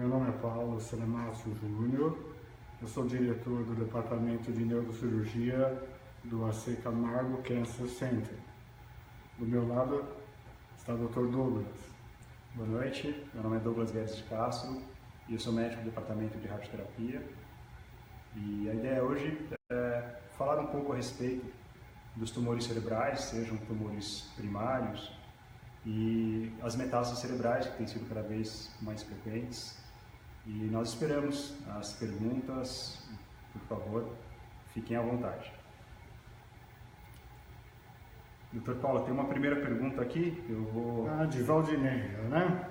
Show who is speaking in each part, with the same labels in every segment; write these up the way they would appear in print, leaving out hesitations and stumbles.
Speaker 1: Meu nome é Paulo Celemasso Júnior, eu sou diretor do Departamento de Neurocirurgia do AC Camargo Cancer Center. Do meu lado está o Dr. Douglas.
Speaker 2: Boa noite, meu nome é Douglas Guedes de Castro e eu sou médico do Departamento de Radioterapia. E a ideia hoje é falar um pouco a respeito dos tumores cerebrais, sejam tumores primários e as metástases cerebrais, que têm sido cada vez mais frequentes. E nós esperamos as perguntas, por favor, fiquem à vontade. Doutor Paulo, tem uma primeira pergunta aqui, eu vou...
Speaker 1: De Valdineia, né?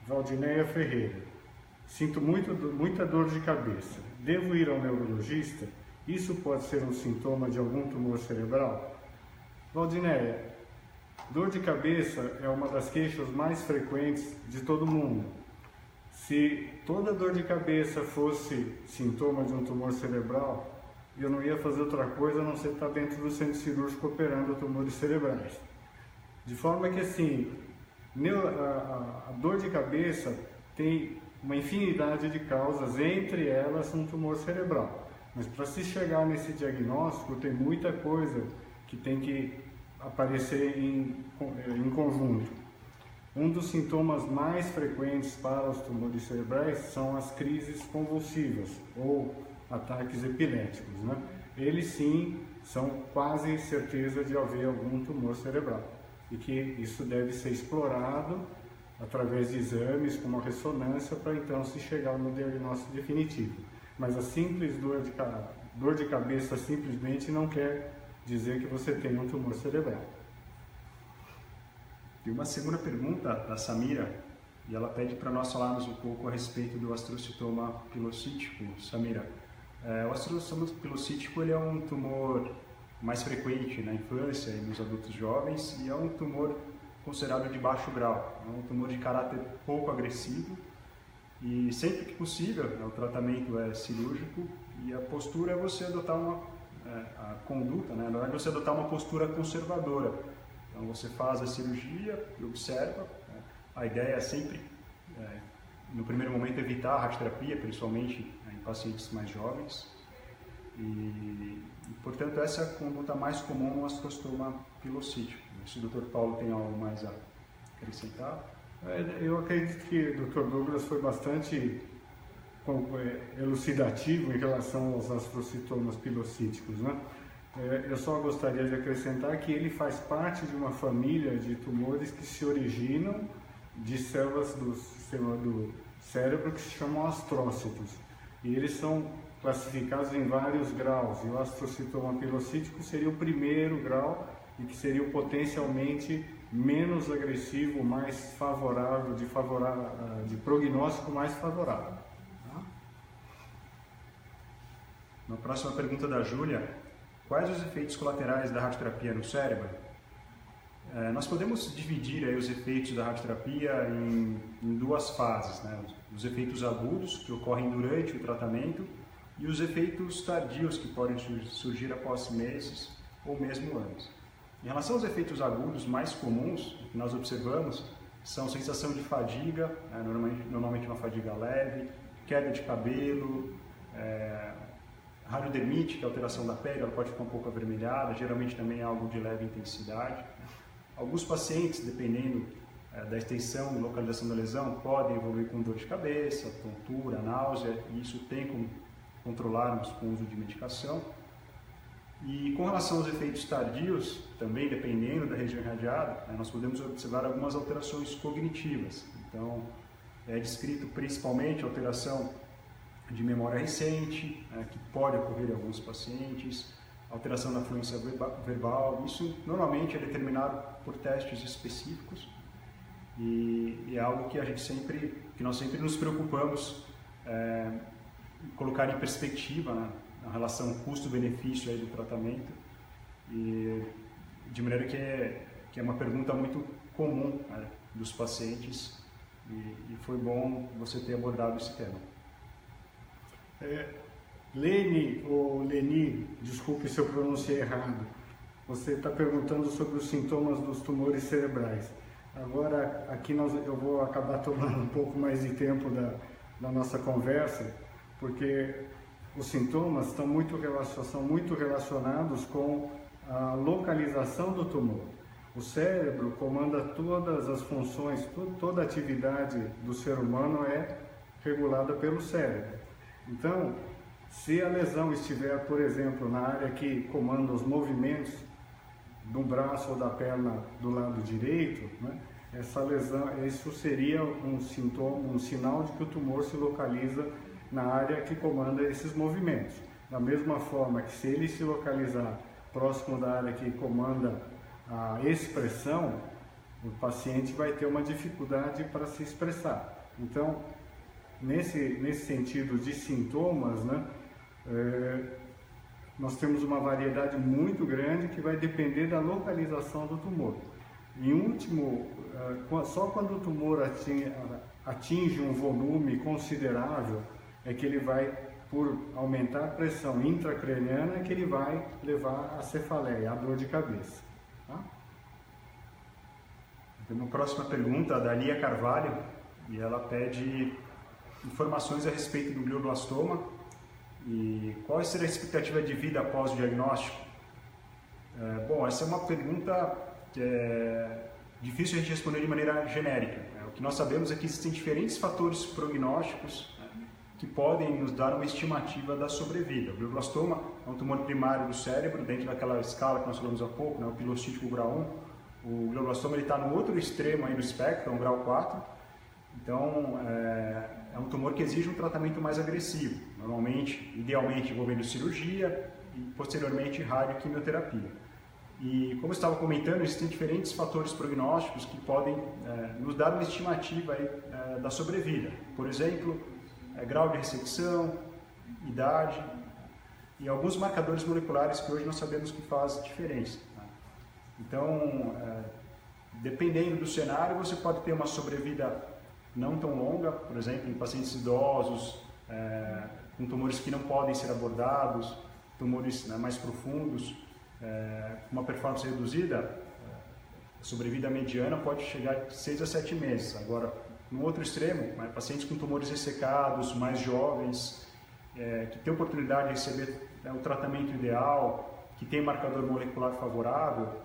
Speaker 1: Valdineia Ferreira. Sinto muita dor de cabeça. Devo ir ao neurologista? Isso pode ser um sintoma de algum tumor cerebral? Valdineia, dor de cabeça é uma das queixas mais frequentes de todo mundo. Se toda dor de cabeça fosse sintoma de um tumor cerebral, eu não ia fazer outra coisa a não ser estar dentro do centro cirúrgico operando tumores cerebrais. De forma que, assim, a dor de cabeça tem uma infinidade de causas, entre elas um tumor cerebral. Mas para se chegar nesse diagnóstico, tem muita coisa que tem que aparecer em conjunto. Um dos sintomas mais frequentes para os tumores cerebrais são as crises convulsivas ou ataques epiléticos, né? Eles sim são quase certeza de haver algum tumor cerebral e que isso deve ser explorado através de exames como a ressonância para então se chegar no diagnóstico definitivo. Mas a simples dor de cabeça simplesmente não quer dizer que você tem um tumor cerebral.
Speaker 2: E uma segunda pergunta da Samira, e ela pede para nós falarmos um pouco a respeito do astrocitoma pilocítico. Samira, o astrocitoma pilocítico ele é um tumor mais frequente na infância e nos adultos jovens e é um tumor considerado de baixo grau. É um tumor de caráter pouco agressivo e sempre que possível o tratamento é cirúrgico e a postura é você adotar a conduta, né? Na verdade, você adotar uma postura conservadora. Então você faz a cirurgia e observa, né? A ideia é sempre, no primeiro momento, evitar a radioterapia, principalmente em pacientes mais jovens. E, portanto, essa é a conduta mais comum no astrocitoma pilocítico. Se o Dr. Paulo tem algo mais a acrescentar?
Speaker 1: Eu acredito que o Dr. Douglas foi bastante elucidativo em relação aos astrocitomas pilocíticos, né? Eu só gostaria de acrescentar que ele faz parte de uma família de tumores que se originam de células do sistema do cérebro que se chamam astrócitos. E eles são classificados em vários graus, e o astrocitoma pilocítico seria o primeiro grau e que seria o potencialmente menos agressivo, mais favorável, de prognóstico mais favorável.
Speaker 2: Na próxima pergunta da Júlia, quais os efeitos colaterais da radioterapia no cérebro? Nós podemos dividir aí os efeitos da radioterapia em duas fases, né? Os efeitos agudos, que ocorrem durante o tratamento, e os efeitos tardios, que podem surgir após meses ou mesmo anos. Em relação aos efeitos agudos mais comuns, o que nós observamos são sensação de fadiga, normalmente uma fadiga leve, queda de cabelo, radiodermite, que é a alteração da pele, ela pode ficar um pouco avermelhada, geralmente também é algo de leve intensidade. Alguns pacientes, dependendo da extensão e localização da lesão, podem evoluir com dor de cabeça, tontura, náusea, e isso tem como controlarmos com o uso de medicação. E com relação aos efeitos tardios, também dependendo da região irradiada, nós podemos observar algumas alterações cognitivas. Então, é descrito principalmente a alteração de memória recente, que pode ocorrer em alguns pacientes, alteração da fluência verbal, isso normalmente é determinado por testes específicos e é algo que nós sempre nos preocupamos colocar em perspectiva, né, a relação custo-benefício aí do tratamento, e de maneira que é uma pergunta muito comum, né, dos pacientes e foi bom você ter abordado esse tema.
Speaker 1: Leni, ou Leni, desculpe se eu pronunciei errado, você está perguntando sobre os sintomas dos tumores cerebrais. Agora, aqui eu vou acabar tomando um pouco mais de tempo da nossa conversa, porque os sintomas são muito relacionados com a localização do tumor. O cérebro comanda todas as funções, toda a atividade do ser humano é regulada pelo cérebro. Então, se a lesão estiver, por exemplo, na área que comanda os movimentos do braço ou da perna do lado direito, né, essa lesão, isso seria um sintoma, um sinal de que o tumor se localiza na área que comanda esses movimentos. Da mesma forma que se ele se localizar próximo da área que comanda a expressão, o paciente vai ter uma dificuldade para se expressar. Então, nesse sentido de sintomas, né, nós temos uma variedade muito grande que vai depender da localização do tumor. Em último, só quando o tumor atinge um volume considerável é que ele vai, por aumentar a pressão intracraniana, que ele vai levar a cefaleia, a dor de cabeça. Tá?
Speaker 2: Tem uma próxima pergunta da Lia Carvalho, e ela pede informações a respeito do glioblastoma e qual será a expectativa de vida após o diagnóstico. Bom, essa é uma pergunta que é difícil a gente responder de maneira genérica. O que nós sabemos é que existem diferentes fatores prognósticos que podem nos dar uma estimativa da sobrevida. O glioblastoma é um tumor primário do cérebro, dentro daquela escala que nós falamos há pouco, né, o pilocítico grau 1. O glioblastoma está no outro extremo aí do espectro, um grau 4. Então, é um tumor que exige um tratamento mais agressivo, normalmente, idealmente envolvendo cirurgia e posteriormente radioquimioterapia. E como eu estava comentando, existem diferentes fatores prognósticos que podem nos dar uma estimativa aí, da sobrevida. Por exemplo, grau de ressecção, idade e alguns marcadores moleculares que hoje nós sabemos que fazem diferença. Então, dependendo do cenário, você pode ter uma sobrevida não tão longa, por exemplo, em pacientes idosos, com tumores que não podem ser abordados, tumores mais profundos, com uma performance reduzida, a sobrevida mediana pode chegar de 6 a 7 meses. Agora, no outro extremo, pacientes com tumores ressecados, mais jovens, que têm oportunidade de receber o tratamento ideal, que tem marcador molecular favorável,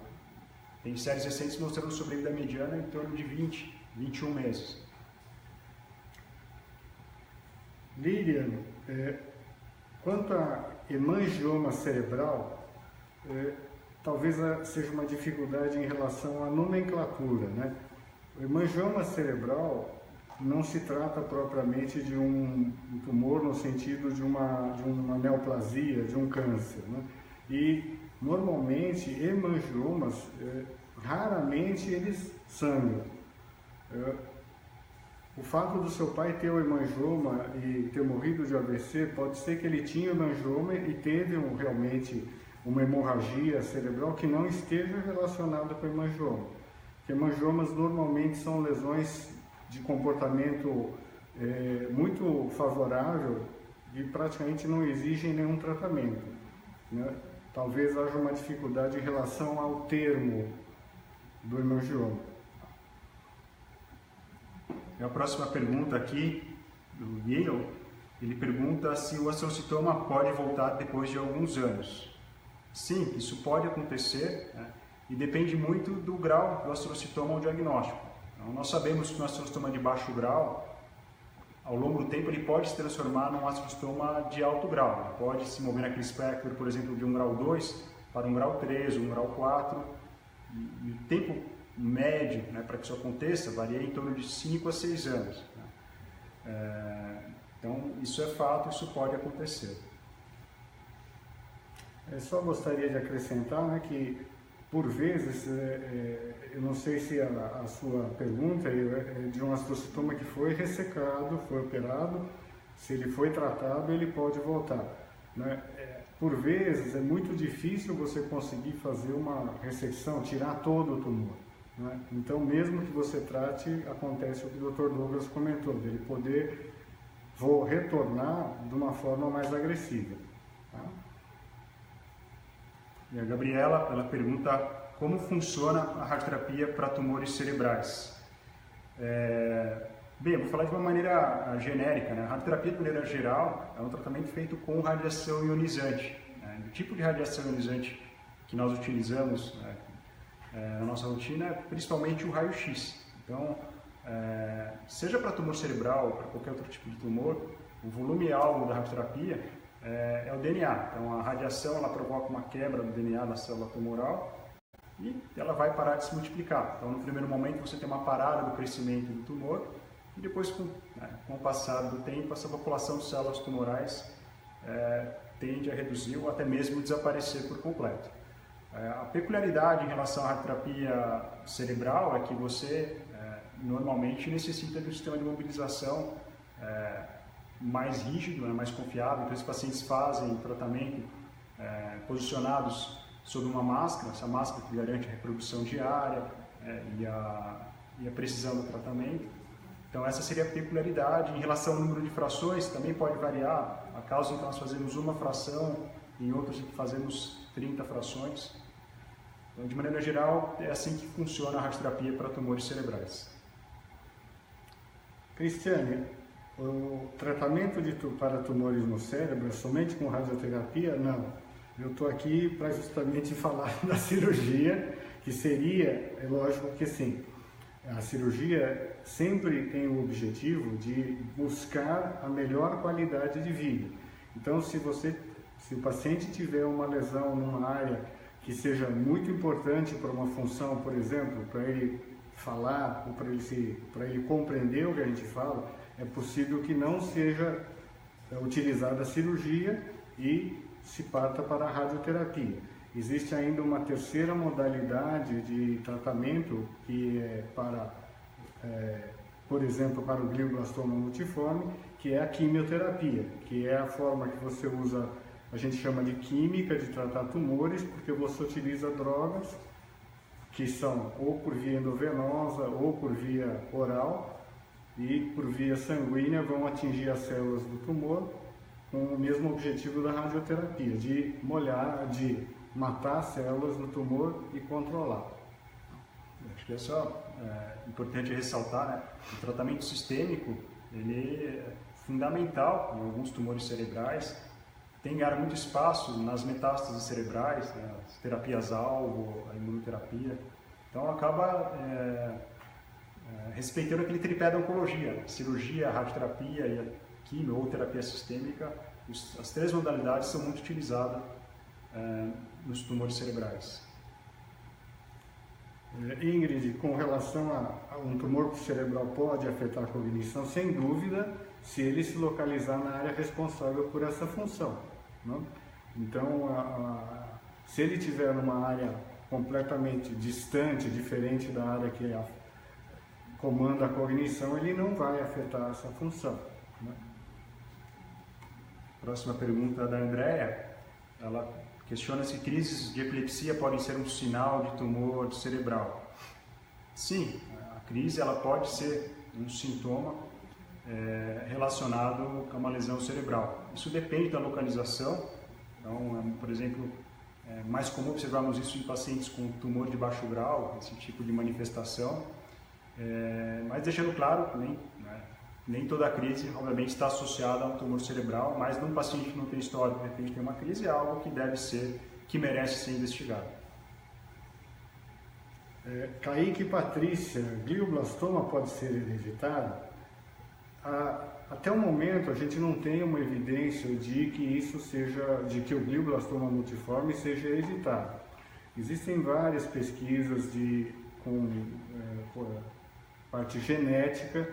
Speaker 2: tem séries recentes mostrando sobrevida mediana em torno de 20, 21 meses.
Speaker 1: Lilian, quanto a hemangioma cerebral, talvez seja uma dificuldade em relação à nomenclatura, né? O hemangioma cerebral não se trata propriamente de um tumor no sentido de uma neoplasia, de um câncer, né? E normalmente hemangiomas, raramente eles sangram. O fato do seu pai ter o hemangioma e ter morrido de AVC, pode ser que ele tinha hemangioma e teve realmente uma hemorragia cerebral que não esteja relacionada com o hemangioma. Porque hemangiomas normalmente são lesões de comportamento muito favorável e praticamente não exigem nenhum tratamento, né? Talvez haja uma dificuldade em relação ao termo do hemangioma.
Speaker 2: A próxima pergunta aqui, do Yale, ele pergunta se o astrocitoma pode voltar depois de alguns anos. Sim, isso pode acontecer, né? E depende muito do grau do astrocitoma ao diagnóstico. Então, nós sabemos que um astrocitoma de baixo grau, ao longo do tempo, ele pode se transformar num astrocitoma de alto grau. Ele pode se mover naquele espectro, por exemplo, de um grau 2 para um grau 3, um grau 4. E o tempo médio, né, para que isso aconteça varia em torno de 5 a 6 anos. Né? Então, isso é fato, isso pode acontecer.
Speaker 1: Eu só gostaria de acrescentar, né, que, por vezes, eu não sei se a sua pergunta é de um astrocitoma que foi ressecado, foi operado, se ele foi tratado, ele pode voltar. Né? Por vezes, é muito difícil você conseguir fazer uma ressecção, tirar todo o tumor. Né? Então, mesmo que você trate, acontece o que o Dr. Douglas comentou, dele poder retornar de uma forma mais agressiva. Tá?
Speaker 2: E a Gabriela, ela pergunta como funciona a radioterapia para tumores cerebrais. Bem, eu vou falar de uma maneira genérica, né? A radioterapia, de maneira geral, é um tratamento feito com radiação ionizante. Né? O tipo de radiação ionizante que nós utilizamos na nossa rotina é principalmente o raio-x. Então, seja para tumor cerebral ou para qualquer outro tipo de tumor, o volume-alvo da radioterapia é o DNA. Então, a radiação ela provoca uma quebra do DNA da célula tumoral e ela vai parar de se multiplicar. Então, no primeiro momento, você tem uma parada do crescimento do tumor e depois, com o passar do tempo, essa população de células tumorais tende a reduzir ou até mesmo desaparecer por completo. A peculiaridade em relação à radioterapia cerebral é que você normalmente necessita de um sistema de mobilização mais rígido, mais confiável. Então, os pacientes fazem tratamento posicionados sob uma máscara, essa máscara que garante a reprodução diária e a precisão do tratamento. Então, essa seria a peculiaridade. Em relação ao número de frações, também pode variar. Há casos em que nós fazemos uma fração, em outros em que fazemos 30 frações. Então, de maneira geral, é assim que funciona a radioterapia para tumores cerebrais.
Speaker 1: Cristiane, o tratamento para tumores no cérebro é somente com radioterapia? Não. Eu estou aqui para justamente falar da cirurgia, que seria, é lógico que sim, a cirurgia sempre tem o objetivo de buscar a melhor qualidade de vida. Então, se o paciente tiver uma lesão numa área que seja muito importante para uma função, por exemplo, para ele falar ou para ele compreender o que a gente fala, é possível que não seja utilizada a cirurgia e se parta para a radioterapia. Existe ainda uma terceira modalidade de tratamento que é por exemplo, para o glioblastoma multiforme, que é a quimioterapia, que é a forma que você usa, a gente chama de química de tratar tumores, porque você utiliza drogas que são ou por via endovenosa ou por via oral e por via sanguínea vão atingir as células do tumor com o mesmo objetivo da radioterapia, de matar as células do tumor e controlar.
Speaker 2: Acho que é só importante ressaltar, né? O tratamento sistêmico ele é fundamental em alguns tumores cerebrais, tem ganhado muito espaço nas metástases cerebrais, né? As terapias-alvo, a imunoterapia. Então acaba respeitando aquele tripé da oncologia, né? Cirurgia, radioterapia e a quimio ou terapia sistêmica. As três modalidades são muito utilizadas nos tumores cerebrais.
Speaker 1: Ingrid, com relação a um tumor cerebral pode afetar a cognição, sem dúvida, se ele se localizar na área responsável por essa função. Não? Então, se ele estiver numa área completamente distante, diferente da área que comanda a cognição, ele não vai afetar essa função. Né?
Speaker 2: Próxima pergunta da Andréia. Ela questiona se crises de epilepsia podem ser um sinal de tumor cerebral. Sim, a crise ela pode ser um sintoma relacionado a uma lesão cerebral. Isso depende da localização. Então, por exemplo, é mais comum observarmos isso em pacientes com tumor de baixo grau, esse tipo de manifestação. Mas deixando claro, nem toda crise, obviamente, está associada a um tumor cerebral, mas num paciente que não tem histórico, de repente tem uma crise, é algo que merece ser investigado.
Speaker 1: Kaique e Patrícia, glioblastoma pode ser hereditário? Até o momento a gente não tem uma evidência de que o glioblastoma multiforme seja hereditário. Existem várias pesquisas com parte genética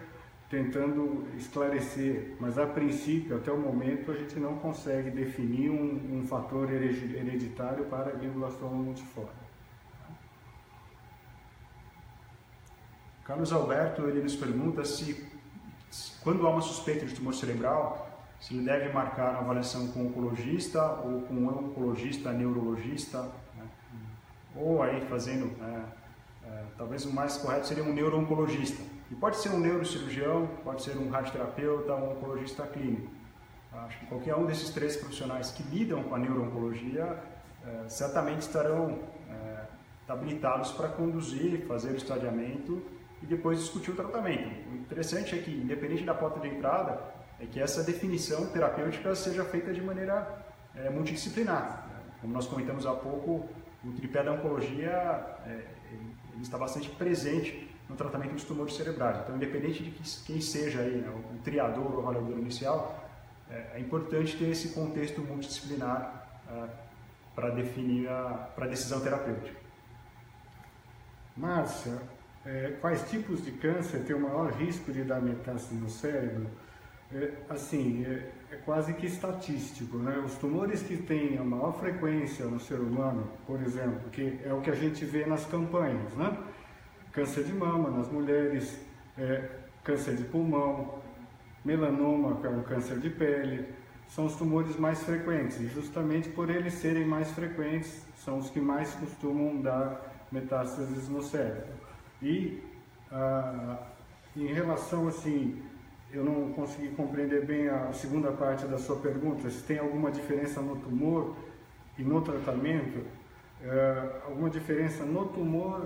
Speaker 1: tentando esclarecer, mas a princípio, até o momento, a gente não consegue definir um fator hereditário para glioblastoma multiforme.
Speaker 2: Carlos Alberto ele nos pergunta se quando há uma suspeita de tumor cerebral, se ele deve marcar uma avaliação com um oncologista ou com um oncologista neurologista, né? Ou aí fazendo, talvez o mais correto seria um neuro-oncologista. E pode ser um neurocirurgião, pode ser um radioterapeuta, um oncologista clínico. Acho que qualquer um desses três profissionais que lidam com a neuro-oncologia certamente estarão habilitados para conduzir, fazer o estadiamento e depois discutir o tratamento. O interessante é que, independente da porta de entrada, é que essa definição terapêutica seja feita de maneira multidisciplinar. Como nós comentamos há pouco, o tripé da oncologia ele está bastante presente no tratamento dos tumores cerebrais. Então, independente de quem seja aí, né, o triador ou o avaliador inicial, é importante ter esse contexto multidisciplinar para definir para a decisão terapêutica.
Speaker 1: Márcia, quais tipos de câncer têm o maior risco de dar metástase no cérebro? É quase que estatístico, né? Os tumores que têm a maior frequência no ser humano, por exemplo, que é o que a gente vê nas campanhas, né? Câncer de mama nas mulheres, câncer de pulmão, melanoma, que é um câncer de pele, são os tumores mais frequentes, e justamente por eles serem mais frequentes, são os que mais costumam dar metástases no cérebro. E em relação, assim, eu não consegui compreender bem a segunda parte da sua pergunta, se tem alguma diferença no tumor e no tratamento. Alguma diferença no tumor,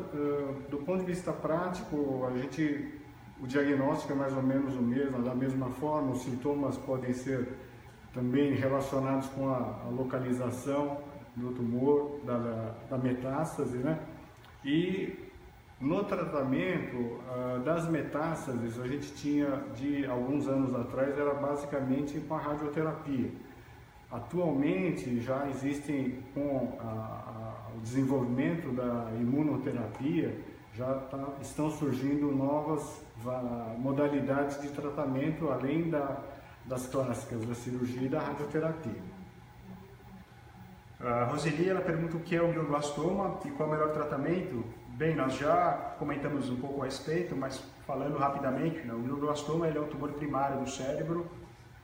Speaker 1: do ponto de vista prático, o diagnóstico é mais ou menos o mesmo, da mesma forma, os sintomas podem ser também relacionados com a localização do tumor, da metástase, né? E no tratamento das metástases, a gente tinha, de alguns anos atrás, era basicamente com a radioterapia. Atualmente, já existem, com o desenvolvimento da imunoterapia, estão surgindo novas modalidades de tratamento, além das clássicas da cirurgia e da radioterapia.
Speaker 2: A Roseli, ela pergunta o que é o glioblastoma e qual é o melhor tratamento. Bem, nós já comentamos um pouco a respeito, mas falando rapidamente, né, o glioblastoma ele é um tumor primário do cérebro,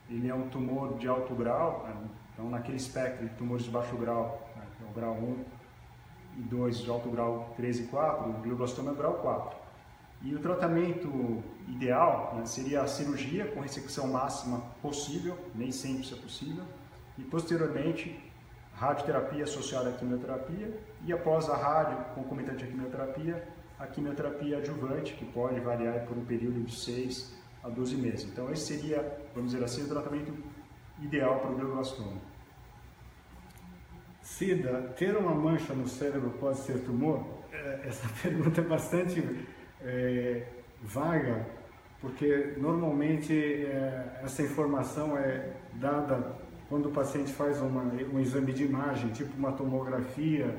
Speaker 2: ele é um tumor de alto grau, né, então naquele espectro de tumores de baixo grau, né, que é o grau 1 e 2, de alto grau 3 e 4, o glioblastoma é o grau 4. E o tratamento ideal, né, seria a cirurgia com ressecção máxima possível, nem sempre isso é possível, e posteriormente radioterapia associada à quimioterapia, e após a rádio concomitante à quimioterapia, a quimioterapia adjuvante, que pode variar por um período de 6 a 12 meses. Então esse seria, vamos dizer assim, o tratamento ideal para o glioblastoma.
Speaker 1: Cida, ter uma mancha no cérebro pode ser tumor? Essa pergunta é bastante vaga, porque normalmente essa informação é dada quando o paciente faz um exame de imagem, tipo uma tomografia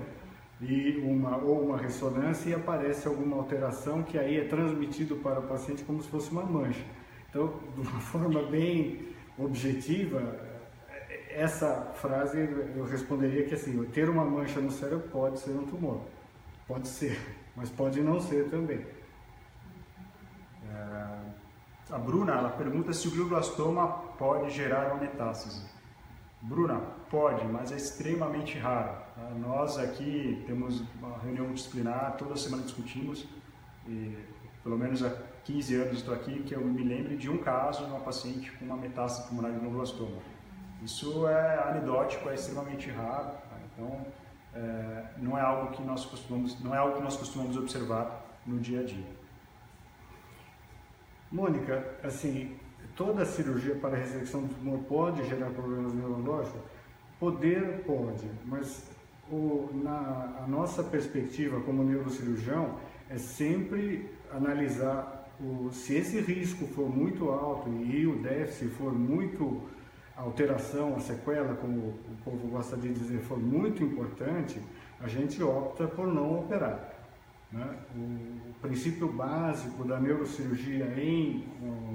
Speaker 1: ou uma ressonância, e aparece alguma alteração que aí é transmitido para o paciente como se fosse uma mancha. Então, de uma forma bem objetiva, essa frase eu responderia que assim, ter uma mancha no cérebro pode ser um tumor. Pode ser, mas pode não ser também.
Speaker 2: A Bruna, ela pergunta se o glioblastoma pode gerar uma metástase. Bruna, pode, mas é extremamente raro. Nós aqui temos uma reunião multidisciplinar, toda semana discutimos, e pelo menos há 15 anos estou aqui, que eu me lembro de um caso de uma paciente com uma metástase pulmonar de glioblastoma. Isso é anedótico, é extremamente raro, então não é algo que nós costumamos observar no dia a dia.
Speaker 1: Mônica, assim, toda cirurgia para ressecção do tumor pode gerar problemas neurológicos? Pode, mas a nossa perspectiva como neurocirurgião é sempre analisar se esse risco for muito alto e o déficit for muito, a alteração, a sequela, como o povo gosta de dizer, for muito importante, a gente opta por não operar. Né? O princípio básico da neurocirurgia em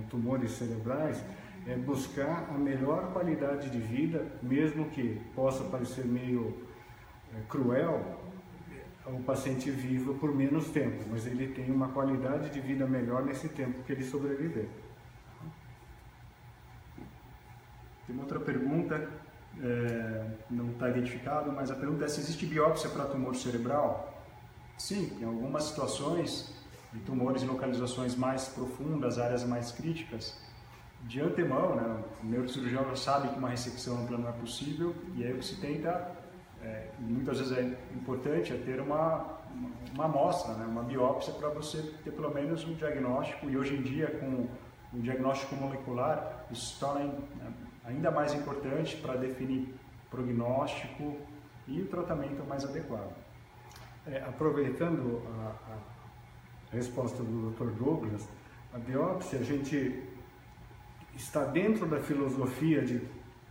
Speaker 1: tumores cerebrais é buscar a melhor qualidade de vida, mesmo que possa parecer meio cruel, o paciente viva por menos tempo, mas ele tem uma qualidade de vida melhor nesse tempo que ele sobreviver.
Speaker 2: Tem uma outra pergunta, não está identificado, mas a pergunta é se existe biópsia para tumor cerebral? Sim, em algumas situações de tumores em localizações mais profundas, áreas mais críticas, de antemão, né, o neurocirurgião já sabe que uma ressecção ampla não é possível, e aí o que se tenta, muitas vezes é importante, é ter uma uma amostra, né, uma biópsia, para você ter pelo menos um diagnóstico. E hoje em dia, com o diagnóstico molecular, isso se torna ainda mais importante para definir prognóstico e o tratamento mais adequado.
Speaker 1: Aproveitando a resposta do Dr. Douglas, a biópsia, a gente está dentro da filosofia de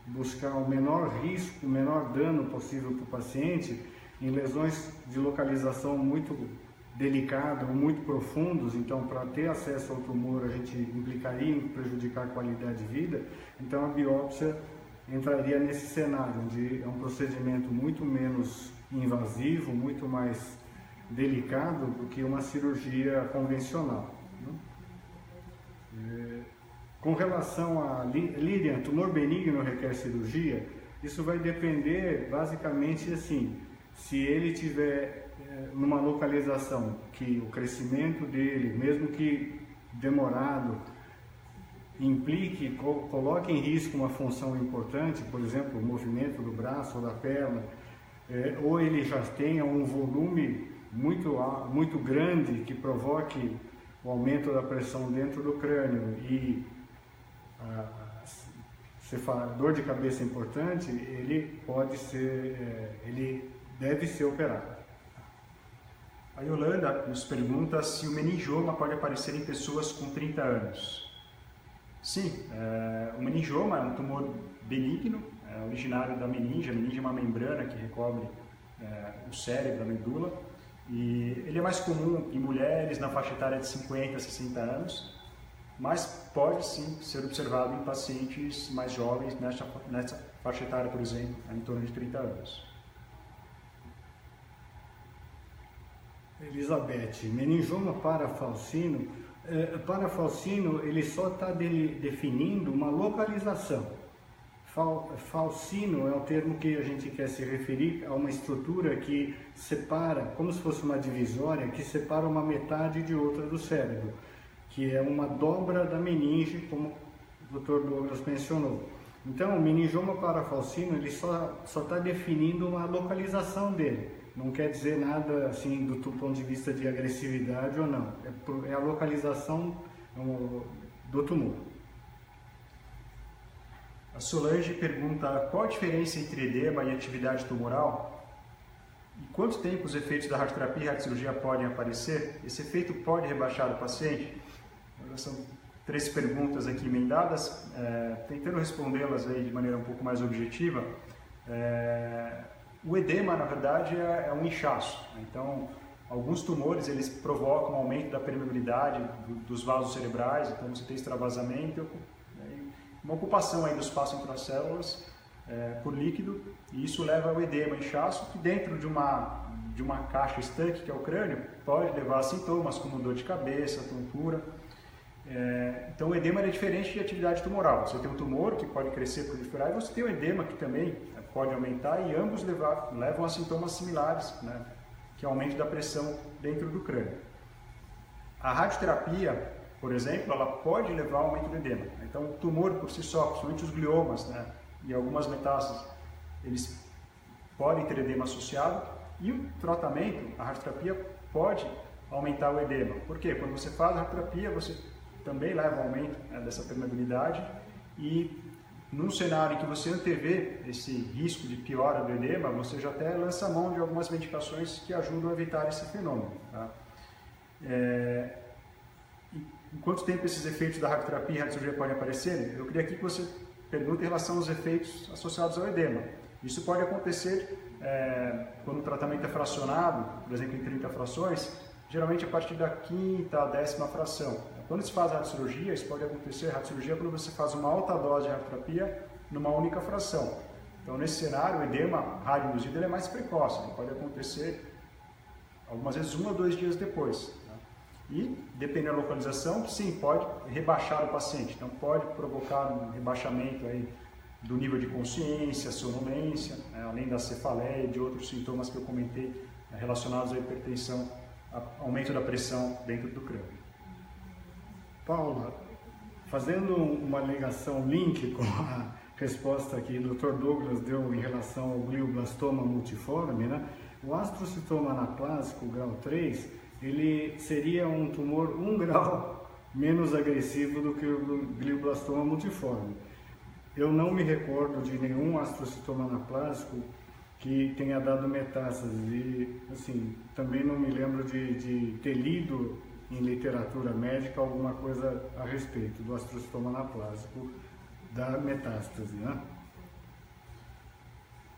Speaker 1: buscar o menor risco, o menor dano possível para o paciente em lesões de localização muito delicada ou muito profundos. Então, para ter acesso ao tumor, a gente implicaria em prejudicar a qualidade de vida. Então, a biópsia entraria nesse cenário, onde é um procedimento muito menos invasivo, muito mais delicado do que uma cirurgia convencional, né? Com relação a Lilian, tumor benigno requer cirurgia? Isso vai depender basicamente assim, se ele tiver numa localização que o crescimento dele, mesmo que demorado, coloque em risco uma função importante, por exemplo, o movimento do braço ou da perna, ou ele já tenha um volume muito grande que provoque o aumento da pressão dentro do crânio e dor de cabeça importante, ele deve ser operado.
Speaker 2: A Yolanda nos pergunta se o meningioma pode aparecer em pessoas com 30 anos. Sim, o meningioma é um tumor benigno, originário da meninge. A meninge é uma membrana que recobre o cérebro, a medula, e ele é mais comum em mulheres na faixa etária de 50 a 60 anos, mas pode sim ser observado em pacientes mais jovens, nessa faixa etária, por exemplo, em torno de 30 anos.
Speaker 1: Elizabeth, meningioma parafalcino. Parafalcino, ele só está definindo uma localização. Falcino é o termo que a gente quer se referir a uma estrutura que separa, como se fosse uma divisória, que separa uma metade de outra do cérebro, que é uma dobra da meninge, como o Dr. Douglas mencionou. Então, o meningioma parafalcino, ele só está definindo uma localização dele. Não quer dizer nada assim do ponto de vista de agressividade ou não. É a localização do tumor.
Speaker 2: A Solange pergunta qual a diferença entre edema e atividade tumoral? E quanto tempo os efeitos da radioterapia e radiocirurgia podem aparecer? Esse efeito pode rebaixar o paciente? São 3 perguntas aqui emendadas, tentando respondê-las aí de maneira um pouco mais objetiva. O edema, na verdade, é um inchaço. Então, alguns tumores eles provocam um aumento da permeabilidade dos vasos cerebrais, então você tem extravasamento, uma ocupação aí do espaço entre as células por líquido, e isso leva ao edema, inchaço, que dentro de uma caixa estanque, que é o crânio, pode levar a sintomas como dor de cabeça, tontura. Então o edema é diferente de atividade tumoral. Você tem um tumor que pode crescer, proliferar, e você tem o edema que também pode aumentar, e ambos levam a sintomas similares, né, que é o aumento da pressão dentro do crânio. A radioterapia, por exemplo, ela pode levar ao aumento do edema. Então o tumor por si só, principalmente os gliomas, né, e algumas metástases, eles podem ter edema associado, e o tratamento, a radioterapia, pode aumentar o edema. Por quê? Quando você faz a radioterapia, você também leva ao aumento, né, dessa permeabilidade, e num cenário em que você antevê esse risco de piora do edema, você já até lança mão de algumas medicações que ajudam a evitar esse fenômeno. Tá? Em quanto tempo esses efeitos da radioterapia e radiocirurgia podem aparecer? Eu queria aqui que você pergunte em relação aos efeitos associados ao edema. Isso pode acontecer quando o tratamento é fracionado, por exemplo, em 30 frações, geralmente a partir da 5ª à 10ª fração. Quando se faz a radiocirurgia, isso pode acontecer. A radiocirurgia é quando você faz uma alta dose de radioterapia numa única fração. Então, nesse cenário, o edema radioinduzido é mais precoce, ele pode acontecer algumas vezes 1 ou 2 dias depois. Tá? E, dependendo da localização, sim, pode rebaixar o paciente. Então, pode provocar um rebaixamento aí do nível de consciência, sonolência, né, além da cefaleia e de outros sintomas que eu comentei relacionados à hipertensão, aumento da pressão dentro do crânio.
Speaker 1: Paula, fazendo uma ligação, link com a resposta que o Dr. Douglas deu em relação ao glioblastoma multiforme, né? O astrocitoma anaplásico, grau 3, ele seria um tumor 1 grau menos agressivo do que o glioblastoma multiforme. Eu não me recordo de nenhum astrocitoma anaplásico que tenha dado metástase e, assim, também não me lembro de ter lido em literatura médica alguma coisa a respeito do astrocitoma anaplásico da metástase, né?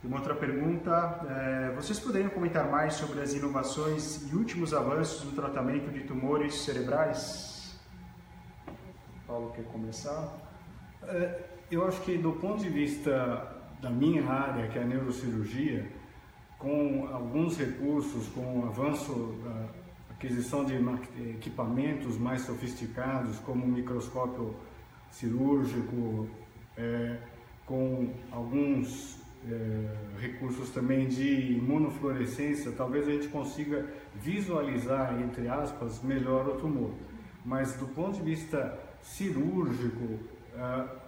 Speaker 2: Tem uma outra pergunta. Vocês poderiam comentar mais sobre as inovações e últimos avanços no tratamento de tumores cerebrais? Paulo, quer começar?
Speaker 1: Eu acho que do ponto de vista da minha área, que é a neurocirurgia, com alguns recursos, com o avanço da aquisição de equipamentos mais sofisticados, como o microscópio cirúrgico, com alguns recursos também de imunofluorescência, talvez a gente consiga visualizar, entre aspas, melhor o tumor. Mas do ponto de vista cirúrgico,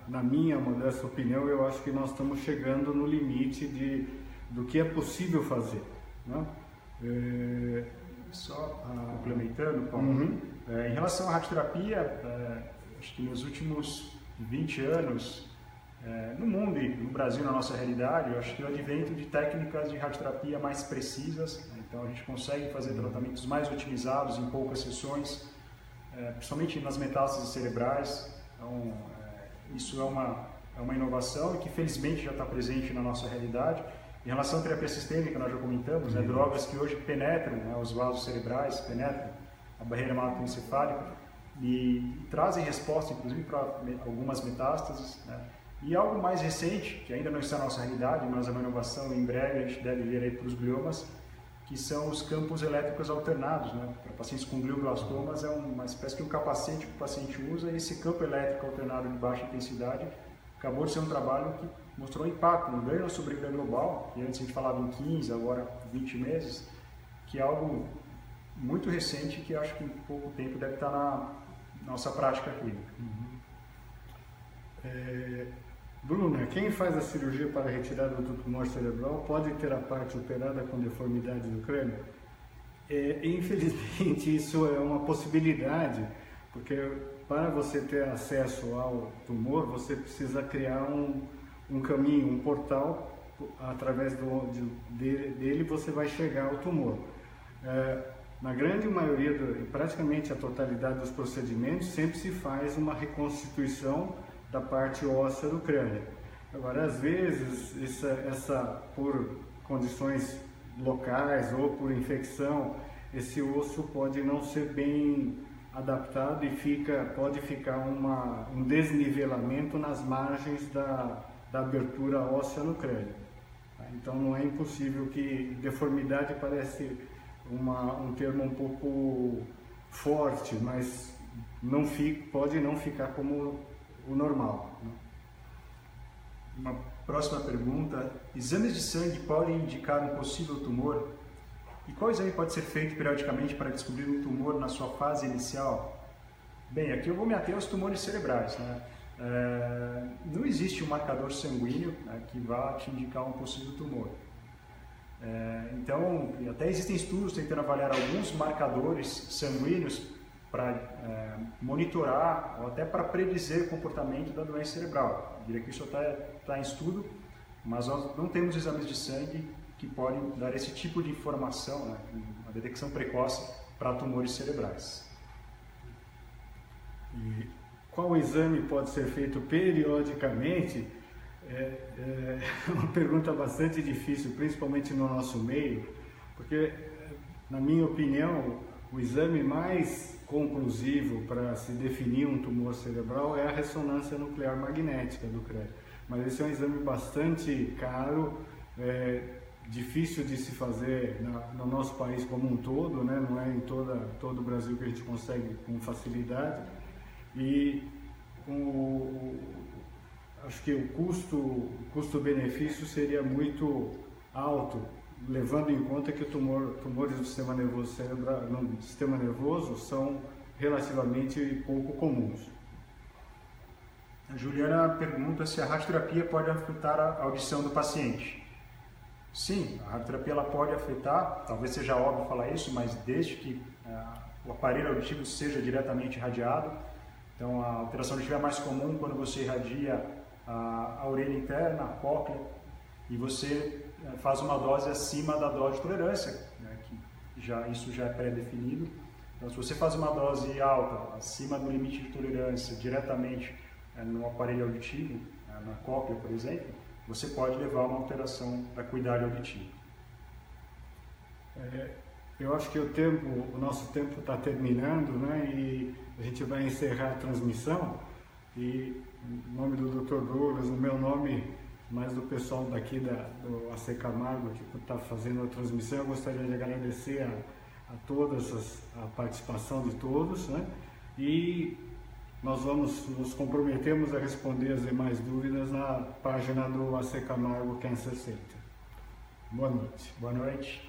Speaker 1: na minha modesta opinião, eu acho que nós estamos chegando no limite do que é possível fazer, né?
Speaker 2: Só complementando, Paulo, em relação à radioterapia, acho que nos últimos 20 anos, no mundo e no Brasil, na nossa realidade, eu acho que o advento de técnicas de radioterapia mais precisas, né? Então a gente consegue fazer tratamentos mais otimizados em poucas sessões, principalmente nas metástases cerebrais. Então, isso é uma inovação e que felizmente já está presente na nossa realidade. Em relação à terapia sistêmica, nós já comentamos, né, drogas que hoje penetram, né, os vasos cerebrais, penetram a barreira hematoencefálica e trazem resposta, inclusive, para algumas metástases, né. E algo mais recente, que ainda não está na nossa realidade, mas é uma inovação, em breve a gente deve ver aí para os gliomas, que são os campos elétricos alternados, né. Para pacientes com glioblastomas é uma espécie de um capacete que o paciente usa, e esse campo elétrico alternado de baixa intensidade acabou de ser um trabalho que mostrou impacto, um ganho na sobrevida global, que antes a gente falava em 15, agora 20 meses, que é algo muito recente que acho que em pouco tempo deve estar na nossa prática clínica.
Speaker 1: Bruna, quem faz a cirurgia para a retirada do tumor cerebral pode ter a parte operada com deformidade do crânio? Infelizmente, isso é uma possibilidade, porque para você ter acesso ao tumor, você precisa criar um caminho, um portal, através dele você vai chegar ao tumor. Na grande maioria, praticamente a totalidade dos procedimentos, sempre se faz uma reconstituição da parte óssea do crânio. Agora, às vezes, por condições locais ou por infecção, esse osso pode não ser bem adaptado e pode ficar um desnivelamento nas margens da abertura óssea no crânio. Então não é impossível que deformidade parece um termo um pouco forte, mas pode não ficar como o normal, né?
Speaker 2: Uma próxima pergunta: exames de sangue podem indicar um possível tumor? E qual exame pode ser feito periodicamente para descobrir um tumor na sua fase inicial? Bem, aqui eu vou me ater aos tumores cerebrais, né? Não existe um marcador sanguíneo, né, que vá te indicar um possível tumor. Então, até existem estudos tentando avaliar alguns marcadores sanguíneos para monitorar ou até para predizer o comportamento da doença cerebral. Eu diria que isso está em estudo, mas nós não temos exames de sangue que podem dar esse tipo de informação, né, uma detecção precoce para tumores cerebrais.
Speaker 1: E qual exame pode ser feito periodicamente? É uma pergunta bastante difícil, principalmente no nosso meio, porque, na minha opinião, o exame mais conclusivo para se definir um tumor cerebral é a ressonância nuclear magnética do crânio. Mas esse é um exame bastante caro, difícil de se fazer no nosso país como um todo, né? Não é em todo o Brasil que a gente consegue com facilidade. E acho que o custo-benefício seria muito alto, levando em conta que tumores do sistema nervoso cerebral, no sistema nervoso, são relativamente pouco comuns.
Speaker 2: A Juliana pergunta se a radioterapia pode afetar a audição do paciente. Sim, a radioterapia ela pode afetar, talvez seja óbvio falar isso, mas desde que o aparelho auditivo seja diretamente irradiado. Então a alteração auditiva é mais comum quando você irradia a orelha interna, a cóclea, e você faz uma dose acima da dose de tolerância, né, que isso já é pré-definido. Então se você faz uma dose alta, acima do limite de tolerância, diretamente no aparelho auditivo, na cóclea, por exemplo, você pode levar a uma alteração da acuidade auditiva.
Speaker 1: Eu acho que o nosso tempo está terminando, né? E a gente vai encerrar a transmissão. E em nome do Dr. Douglas, no meu nome, mais do pessoal daqui do AC Camargo que está fazendo a transmissão, eu gostaria de agradecer a todas a participação de todos, né? E nós nos comprometemos a responder as demais dúvidas na página do AC Camargo Cancer Center. Boa noite.
Speaker 2: Boa noite.